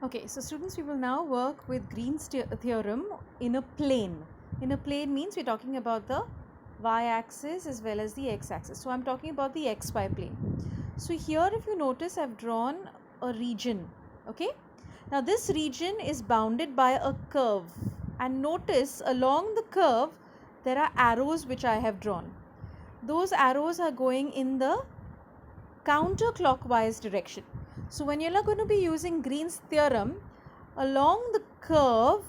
Okay, so students, we will now work with Green's theorem in a plane. In a plane means we're talking about the y-axis as well as the x-axis. So I'm talking about the xy plane. So here, if you notice, I've drawn a region. Okay, now this region is bounded by a curve, and notice along the curve there are arrows which I have drawn. Those arrows are going in the counterclockwise direction. So when you're going to be using Green's theorem, along the curve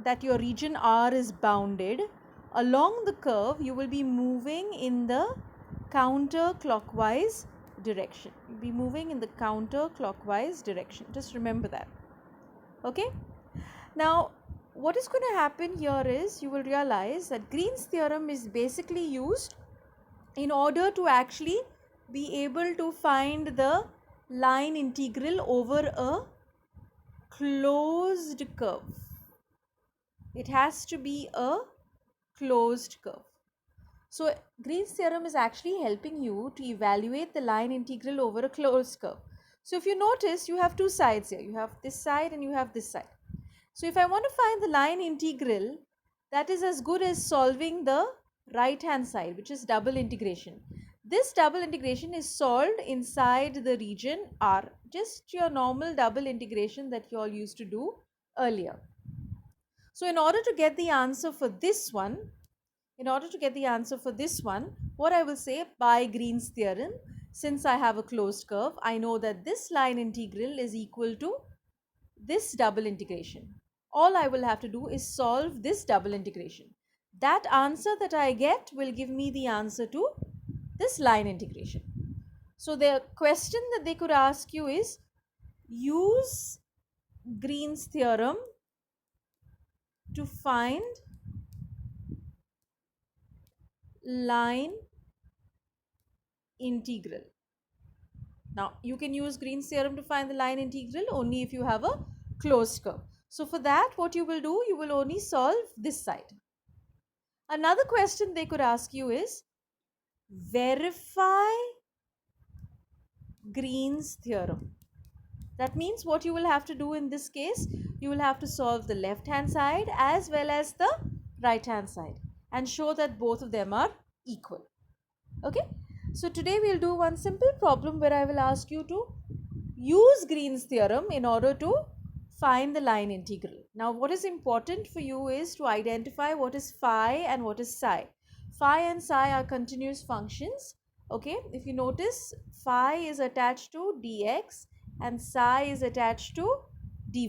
that your region R is bounded, along the curve you will be moving in the counterclockwise direction. You'll be moving in the counterclockwise direction. Just remember that. Okay? Now, what is going to happen here is you will realize that Green's theorem is basically used in order to actually be able to find the line integral over a closed curve. It has to be a closed curve. So Green's theorem is actually helping you to evaluate the line integral over a closed curve. So if you notice, you have two sides here. You have this side and you have this side. So if I want to find the line integral, that is as good as solving the right hand side, which is double integration. This double integration is solved inside the region R, just your normal double integration that you all used to do earlier. So in order to get the answer for this one, what I will say, by Green's theorem, since I have a closed curve, I know that this line integral is equal to this double integration. All I will have to do is solve this double integration. That answer that I get will give me the answer to this line integration. So the question that they could ask you is, use Green's theorem to find line integral. Now you can use Green's theorem to find the line integral only if you have a closed curve. So for that, what you will do, you will only solve this side. Another question they could ask you is, verify Green's theorem. That means what you will have to do in this case, you will have to solve the left hand side as well as the right hand side and show that both of them are equal. Okay, so today we'll do one simple problem where I will ask you to use Green's theorem in order to find the line integral. Now what is important for you is to identify what is phi and what is psi. Phi and psi are continuous functions. Okay, if you notice, phi is attached to dx and psi is attached to dy.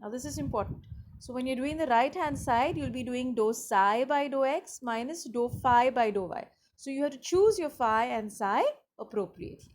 Now this is important. So when you're doing the right hand side, you'll be doing dou psi by dou x minus dou phi by dou y. So you have to choose your phi and psi appropriately.